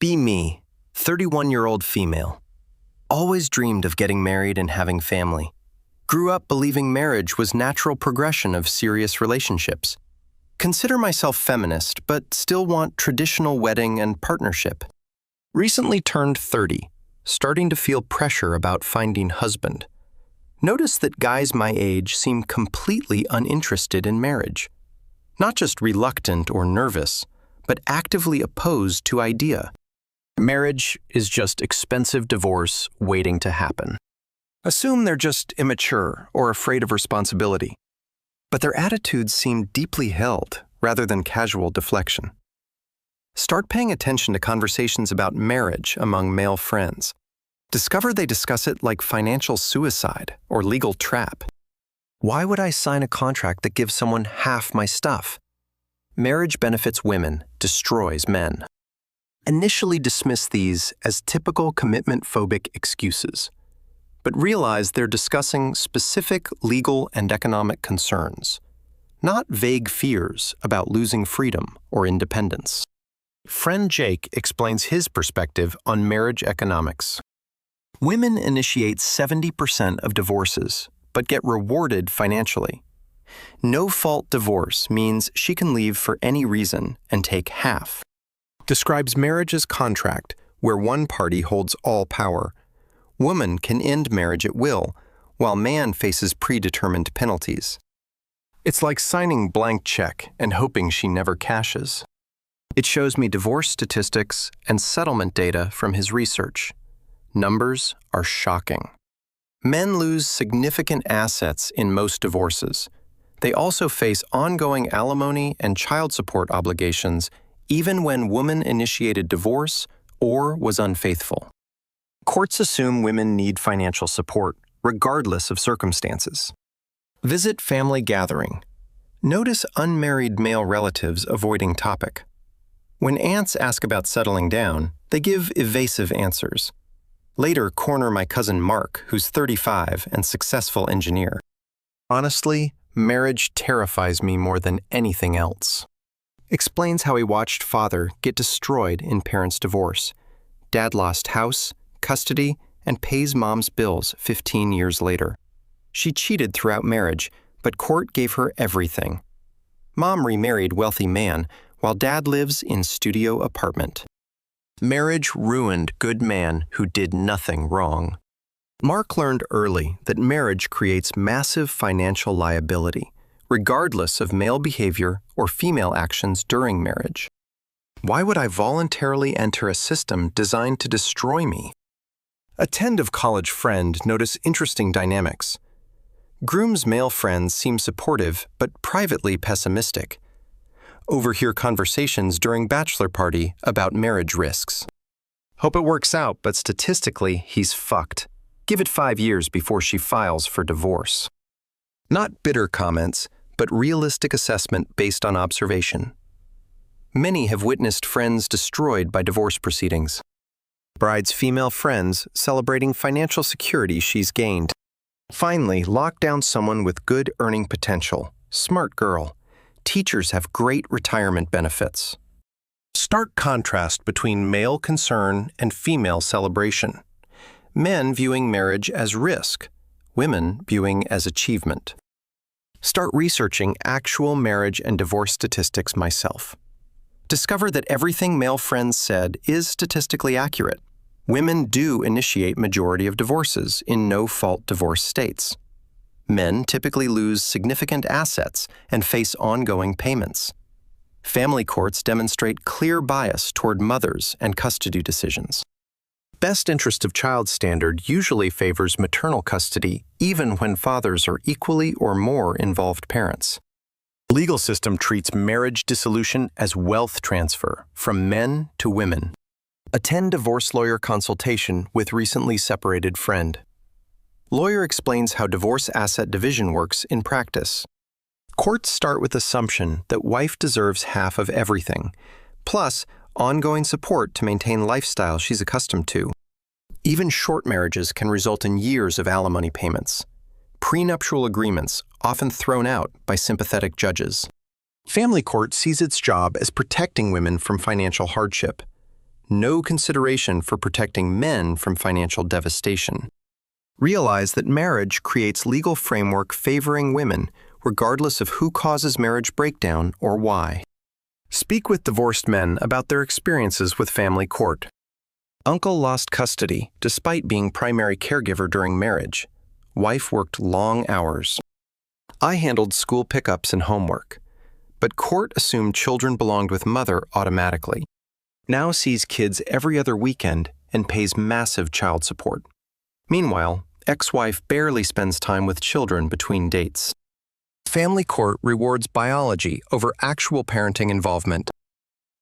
Be me, 31-year-old female. Always dreamed of getting married and having family. Grew up believing marriage was natural progression of serious relationships. Consider myself feminist, but still want traditional wedding and partnership. Recently turned 30, starting to feel pressure about finding husband. Notice that guys my age seem completely uninterested in marriage. Not just reluctant or nervous, but actively opposed to idea. Marriage is just expensive divorce waiting to happen. Assume they're just immature or afraid of responsibility. But their attitudes seem deeply held rather than casual deflection. Start paying attention to conversations about marriage among male friends. Discover they discuss it like financial suicide or legal trap. Why would I sign a contract that gives someone half my stuff? Marriage benefits women, destroys men. Initially dismiss these as typical commitment-phobic excuses, but realize they're discussing specific legal and economic concerns, not vague fears about losing freedom or independence. Friend Jake explains his perspective on marriage economics. Women initiate 70% of divorces, but get rewarded financially. No-fault divorce means she can leave for any reason and take half. Describes marriage as contract, where one party holds all power. Woman can end marriage at will, while man faces predetermined penalties. It's like signing blank check and hoping she never cashes. It shows me divorce statistics and settlement data from his research. Numbers are shocking. Men lose significant assets in most divorces. They also face ongoing alimony and child support obligations even when woman initiated divorce or was unfaithful. Courts assume women need financial support, regardless of circumstances. Visit family gathering. Notice unmarried male relatives avoiding topic. When aunts ask about settling down, they give evasive answers. Later, corner my cousin Mark, who's 35 and successful engineer. Honestly, marriage terrifies me more than anything else. Explains how he watched father get destroyed in parents' divorce. Dad lost house, custody, and pays mom's bills 15 years later. She cheated throughout marriage, but court gave her everything. Mom remarried wealthy man, while dad lives in studio apartment. Marriage ruined good man who did nothing wrong. Mark learned early that marriage creates massive financial liability, regardless of male behavior or female actions during marriage. Why would I voluntarily enter a system designed to destroy me? Attentive college friend notice interesting dynamics. Groom's male friends seem supportive but privately pessimistic. Overhear conversations during bachelor party about marriage risks. Hope it works out, but statistically, he's fucked. Give it 5 years before she files for divorce. Not bitter comments, but realistic assessment based on observation. Many have witnessed friends destroyed by divorce proceedings. Bride's female friends celebrating financial security she's gained. Finally, lock down someone with good earning potential. Smart girl. Teachers have great retirement benefits. Stark contrast between male concern and female celebration. Men viewing marriage as risk, women viewing as achievement. Start researching actual marriage and divorce statistics myself. Discover that everything male friends said is statistically accurate. Women do initiate majority of divorces in no-fault divorce states. Men typically lose significant assets and face ongoing payments. Family courts demonstrate clear bias toward mothers and custody decisions. Best interest of child standard usually favors maternal custody even when fathers are equally or more involved parents. Legal system treats marriage dissolution as wealth transfer from men to women. Attend divorce lawyer consultation with recently separated friend. Lawyer explains how divorce asset division works in practice. Courts start with assumption that wife deserves half of everything, plus ongoing support to maintain lifestyle she's accustomed to. Even short marriages can result in years of alimony payments. Prenuptial agreements often thrown out by sympathetic judges. Family court sees its job as protecting women from financial hardship. no consideration for protecting men from financial devastation. Realize that marriage creates legal framework favoring women, regardless of who causes marriage breakdown or why. Speak with divorced men about their experiences with family court. Uncle lost custody despite being primary caregiver during marriage. Wife worked long hours. I handled school pickups and homework, but court assumed children belonged with mother automatically. Now sees kids every other weekend and pays massive child support. Meanwhile, ex-wife barely spends time with children between dates. Family court rewards biology over actual parenting involvement.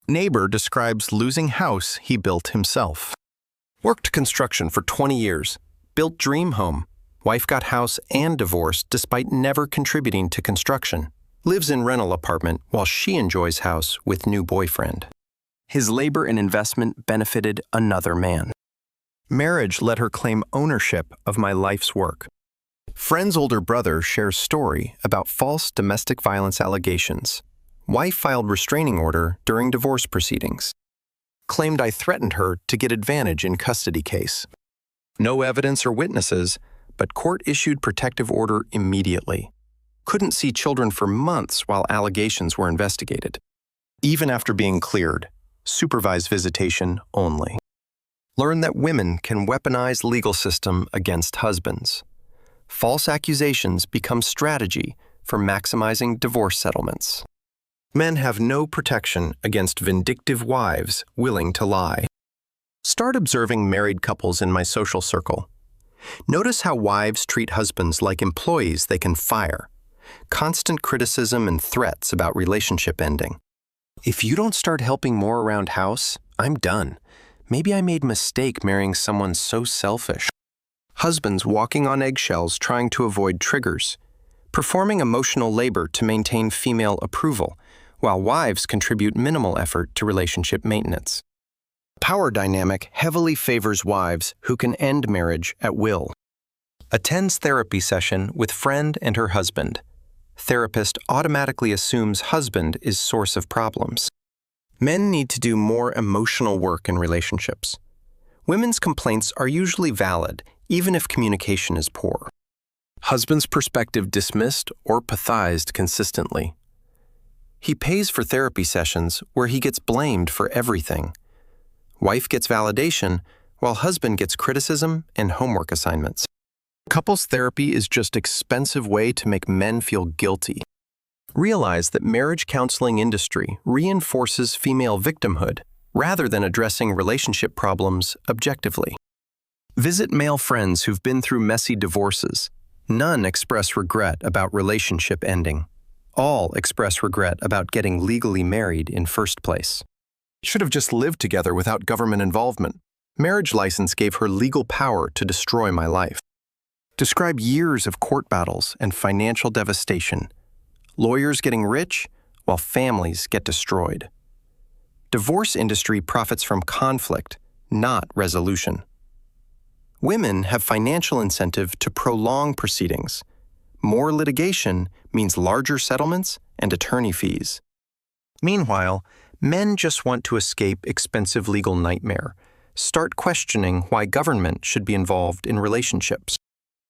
Neighbor describes losing house he built himself. Worked construction for 20 years, built dream home. Wife got house and divorced despite never contributing to construction. Lives in rental apartment while she enjoys house with new boyfriend. His labor and investment benefited another man. Marriage let her claim ownership of my life's work. Friend's older brother shares story about false domestic violence allegations. Wife filed restraining order during divorce proceedings. Claimed I threatened her to get advantage in custody case. No evidence or witnesses, but court issued protective order immediately. Couldn't see children for months while allegations were investigated. Even after being cleared, supervised visitation only. Learn that women can weaponize legal system against husbands. False accusations become strategy for maximizing divorce settlements. Men have no protection against vindictive wives willing to lie. Start observing married couples in my social circle. Notice how wives treat husbands like employees they can fire. Constant criticism and threats about relationship ending. If you don't start helping more around house, I'm done. Maybe I made a mistake marrying someone so selfish. Husbands walking on eggshells trying to avoid triggers. Performing emotional labor to maintain female approval, while wives contribute minimal effort to relationship maintenance. Power dynamic heavily favors wives who can end marriage at will. Attends therapy session with friend and her husband. Therapist automatically assumes husband is source of problems. Men need to do more emotional work in relationships. Women's complaints are usually valid, even if communication is poor. Husband's perspective dismissed or pathized consistently. He pays for therapy sessions where he gets blamed for everything. Wife gets validation, while husband gets criticism and homework assignments. Couples therapy is just an expensive way to make men feel guilty. Realize that marriage counseling industry reinforces female victimhood rather than addressing relationship problems objectively. Visit male friends who've been through messy divorces. None express regret about relationship ending. All express regret about getting legally married in first place. Should have just lived together without government involvement. Marriage license gave her legal power to destroy my life. Describe years of court battles and financial devastation. Lawyers getting rich while families get destroyed. Divorce industry profits from conflict, not resolution. Women have financial incentive to prolong proceedings. More litigation means larger settlements and attorney fees. Meanwhile, men just want to escape expensive legal nightmare. Start questioning why government should be involved in relationships.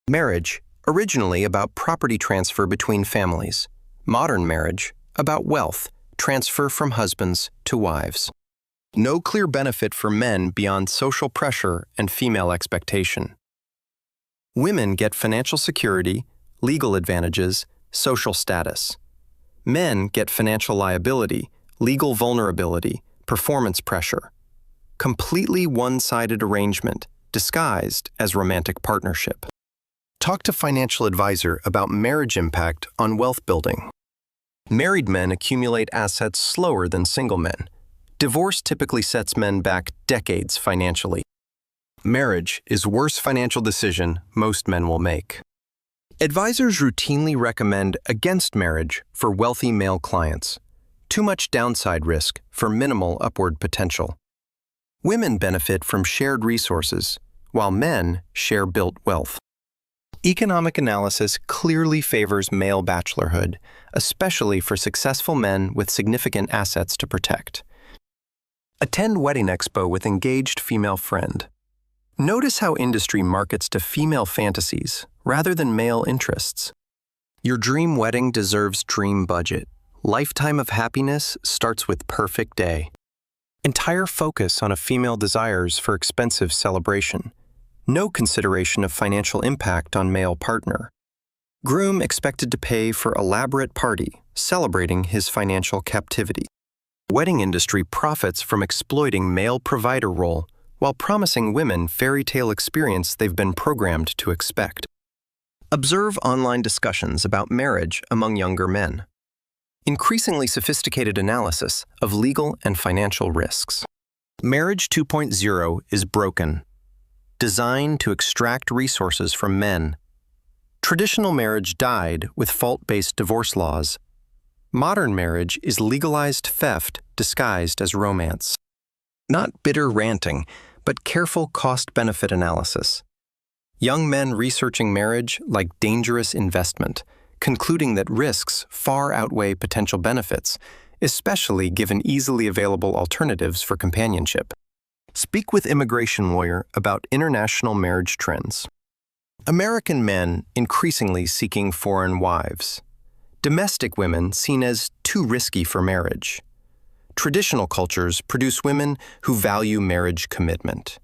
Marriage, originally about property transfer between families. Modern marriage, about wealth, transfer from husbands to wives. No clear benefit for men beyond social pressure and female expectation. Women get financial security, legal advantages, social status. Men get financial liability, legal vulnerability, performance pressure. Completely one-sided arrangement, disguised as romantic partnership. Talk to financial advisor about marriage impact on wealth building. Married men accumulate assets slower than single men. Divorce typically sets men back decades financially. Marriage is worst financial decision most men will make. Advisors routinely recommend against marriage for wealthy male clients. Too much downside risk for minimal upward potential. Women benefit from shared resources, while men share built wealth. Economic analysis clearly favors male bachelorhood, especially for successful men with significant assets to protect. Attend wedding expo with engaged female friend. Notice how industry markets to female fantasies rather than male interests. Your dream wedding deserves dream budget. Lifetime of happiness starts with perfect day. Entire focus on a female desires for expensive celebration. No consideration of financial impact on male partner. Groom expected to pay for elaborate party, celebrating his financial captivity. Wedding industry profits from exploiting male provider role while promising women fairy tale experience they've been programmed to expect. Observe online discussions about marriage among younger men. Increasingly sophisticated analysis of legal and financial risks. Marriage 2.0 is broken. Designed to extract resources from men. Traditional marriage died with fault-based divorce laws. Modern marriage is legalized theft disguised as romance. Not bitter ranting, but careful cost-benefit analysis. Young men researching marriage like dangerous investment, concluding that risks far outweigh potential benefits, especially given easily available alternatives for companionship. Speak with immigration lawyer about international marriage trends. American men increasingly seeking foreign wives. Domestic women seen as too risky for marriage. Traditional cultures produce women who value marriage commitment.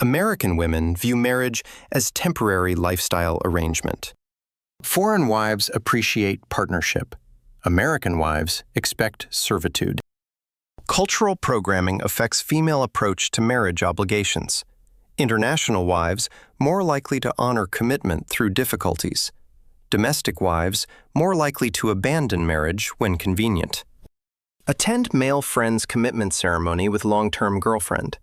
American women view marriage as temporary lifestyle arrangement. Foreign wives appreciate partnership. American wives expect servitude. Cultural programming affects female approach to marriage obligations. International wives more likely to honor commitment through difficulties. Domestic wives more likely to abandon marriage when convenient. Attend male friend's commitment ceremony with long-term girlfriend.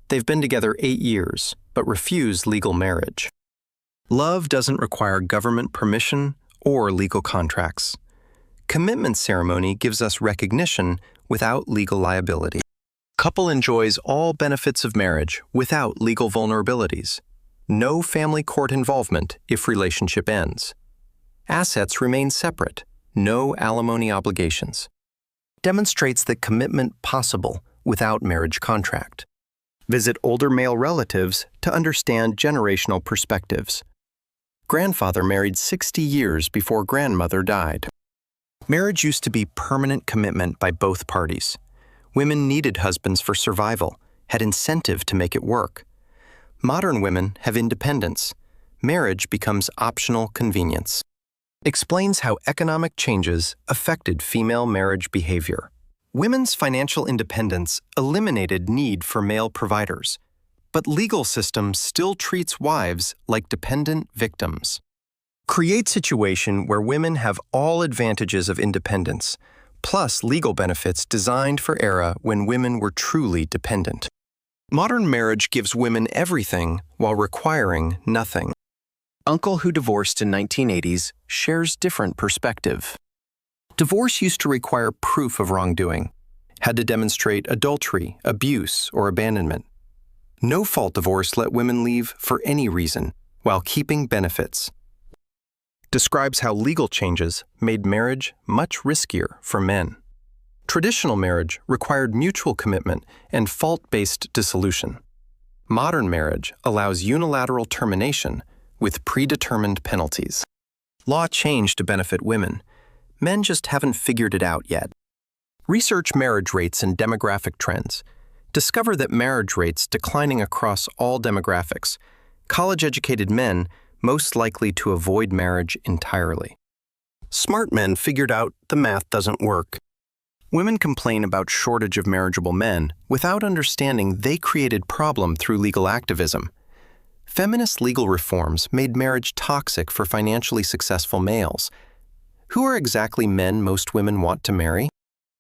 They've been together 8 years, but refuse legal marriage. Love doesn't require government permission or legal contracts. Commitment ceremony gives us recognition without legal liability. Couple enjoys all benefits of marriage without legal vulnerabilities. No family court involvement if relationship ends. Assets remain separate. No alimony obligations. Demonstrates that commitment possible without marriage contract. Visit older male relatives to understand generational perspectives. Grandfather married 60 years before grandmother died. Marriage used to be permanent commitment by both parties. Women needed husbands for survival, had incentive to make it work. Modern women have independence. Marriage becomes optional convenience. Explains how economic changes affected female marriage behavior. Women's financial independence eliminated need for male providers, but legal system still treats wives like dependent victims. Create situation where women have all advantages of independence, plus legal benefits designed for era when women were truly dependent. Modern marriage gives women everything while requiring nothing. Uncle who divorced in 1980s shares different perspective. Divorce used to require proof of wrongdoing, had to demonstrate adultery, abuse, or abandonment. No-fault divorce let women leave for any reason while keeping benefits. Describes how legal changes made marriage much riskier for men. Traditional marriage required mutual commitment and fault-based dissolution. Modern marriage allows unilateral termination with predetermined penalties. Law changed to benefit women. Men just haven't figured it out yet. Research marriage rates and demographic trends. Discover that marriage rates declining across all demographics. College-educated men most likely to avoid marriage entirely. Smart men figured out the math doesn't work. Women complain about shortage of marriageable men without understanding they created problem through legal activism. Feminist legal reforms made marriage toxic for financially successful males. Who are exactly men most women want to marry?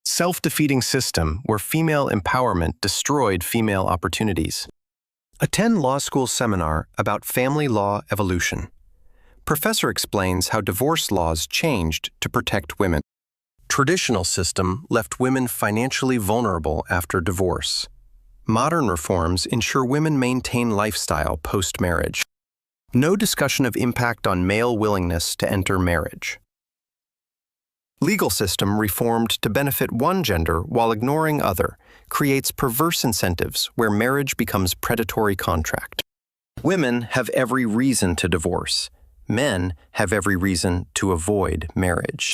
Self-defeating system where female empowerment destroyed female opportunities. Attend law school seminar about family law evolution. Professor explains how divorce laws changed to protect women. Traditional system left women financially vulnerable after divorce. Modern reforms ensure women maintain lifestyle post-marriage. No discussion of impact on male willingness to enter marriage. Legal system reformed to benefit one gender while ignoring other, creates perverse incentives where marriage becomes predatory contract. Women have every reason to divorce. Men have every reason to avoid marriage.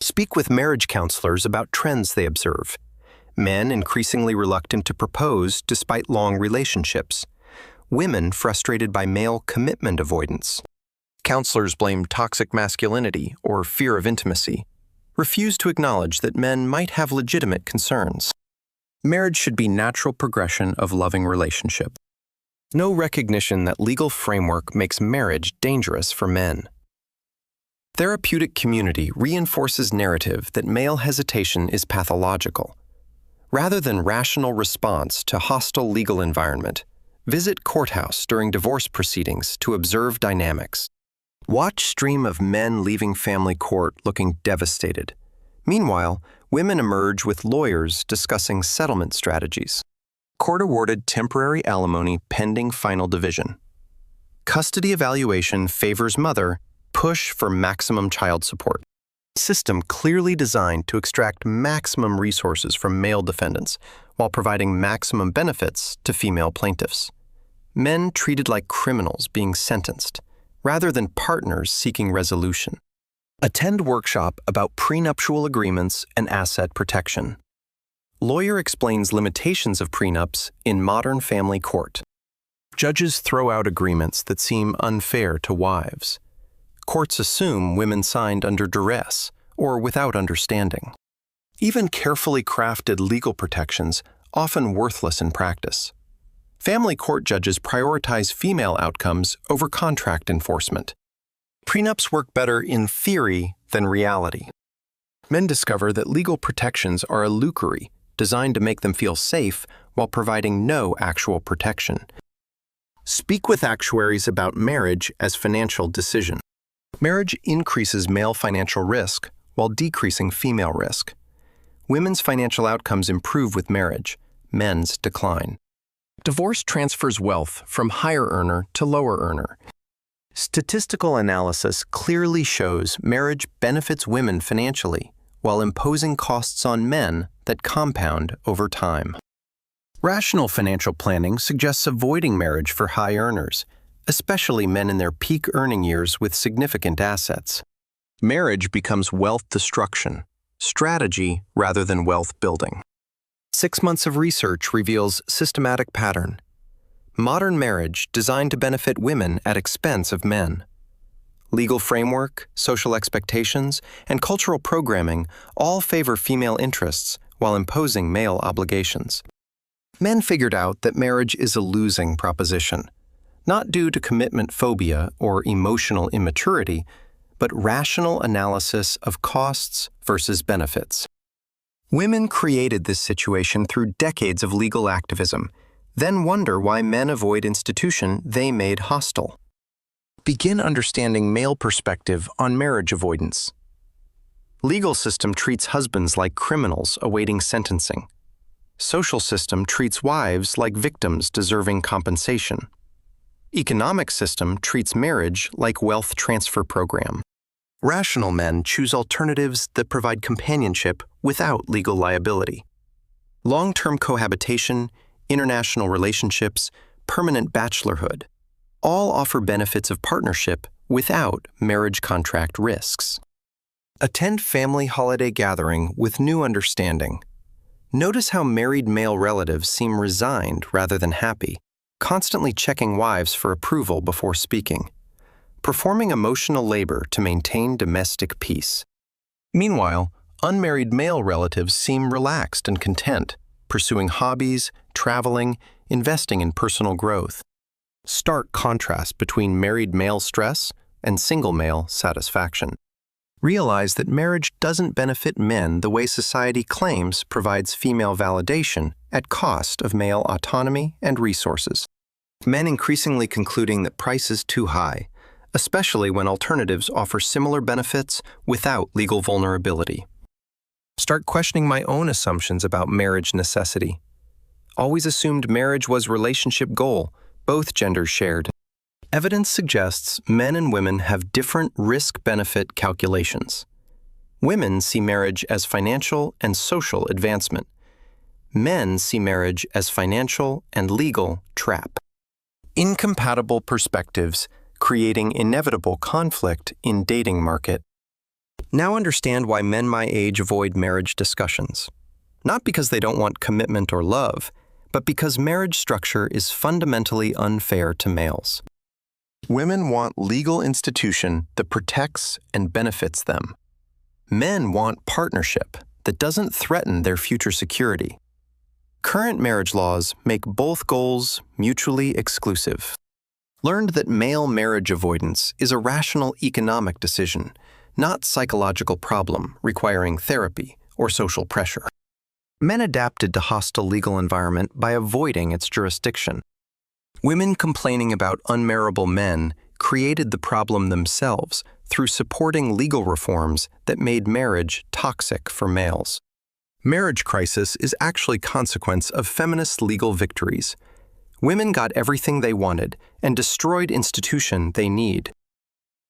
Speak with marriage counselors about trends they observe. Men increasingly reluctant to propose despite long relationships. Women frustrated by male commitment avoidance. Counselors blame toxic masculinity or fear of intimacy. Refuse to acknowledge that men might have legitimate concerns. Marriage should be natural progression of loving relationship. No recognition that legal framework makes marriage dangerous for men. Therapeutic community reinforces narrative that male hesitation is pathological. Rather than rational response to hostile legal environment, visit courthouse during divorce proceedings to observe dynamics. Watch stream of men leaving family court looking devastated. Meanwhile, women emerge with lawyers discussing settlement strategies. Court awarded temporary alimony pending final division. Custody evaluation favors mother, push for maximum child support. System clearly designed to extract maximum resources from male defendants while providing maximum benefits to female plaintiffs. Men treated like criminals being sentenced, rather than partners seeking resolution. Attend workshop about prenuptial agreements and asset protection. Lawyer explains limitations of prenups in modern family court. Judges throw out agreements that seem unfair to wives. Courts assume women signed under duress or without understanding. Even carefully crafted legal protections, often worthless in practice. Family court judges prioritize female outcomes over contract enforcement. Prenups work better in theory than reality. Men discover that legal protections are illusory, designed to make them feel safe while providing no actual protection. Speak with actuaries about marriage as financial decision. Marriage increases male financial risk while decreasing female risk. Women's financial outcomes improve with marriage, men's decline. Divorce transfers wealth from higher earner to lower earner. Statistical analysis clearly shows marriage benefits women financially while imposing costs on men that compound over time. Rational financial planning suggests avoiding marriage for high earners, especially men in their peak earning years with significant assets. Marriage becomes wealth destruction, strategy rather than wealth building. 6 months of research reveals systematic pattern. Modern marriage designed to benefit women at expense of men. Legal framework, social expectations, and cultural programming all favor female interests while imposing male obligations. Men figured out that marriage is a losing proposition, not due to commitment phobia or emotional immaturity, but rational analysis of costs versus benefits. Women created this situation through decades of legal activism, then wonder why men avoid institution they made hostile. Begin understanding male perspective on marriage avoidance. Legal system treats husbands like criminals awaiting sentencing. Social system treats wives like victims deserving compensation. Economic system treats marriage like wealth transfer program. Rational men choose alternatives that provide companionship without legal liability. Long-term cohabitation, international relationships, permanent bachelorhood, all offer benefits of partnership without marriage contract risks. Attend family holiday gathering with new understanding. Notice how married male relatives seem resigned rather than happy, constantly checking wives for approval before speaking, performing emotional labor to maintain domestic peace. Meanwhile, unmarried male relatives seem relaxed and content, pursuing hobbies, traveling, investing in personal growth. Stark contrast between married male stress and single male satisfaction. Realize that marriage doesn't benefit men the way society claims provides female validation at cost of male autonomy and resources. Men increasingly concluding that price is too high, especially when alternatives offer similar benefits without legal vulnerability. Start questioning my own assumptions about marriage necessity. Always assumed marriage was relationship goal, both genders shared. Evidence suggests men and women have different risk-benefit calculations. Women see marriage as financial and social advancement. Men see marriage as financial and legal trap. Incompatible perspectives, creating inevitable conflict in dating market. Now understand why men my age avoid marriage discussions. Not because they don't want commitment or love, but because marriage structure is fundamentally unfair to males. Women want legal institution that protects and benefits them. Men want partnership that doesn't threaten their future security. Current marriage laws make both goals mutually exclusive. Learned that male marriage avoidance is a rational economic decision, not psychological problem requiring therapy or social pressure. Men adapted to hostile legal environment by avoiding its jurisdiction. Women complaining about unmarriable men created the problem themselves through supporting legal reforms that made marriage toxic for males. Marriage crisis is actually consequence of feminist legal victories. Women got everything they wanted and destroyed institution they need.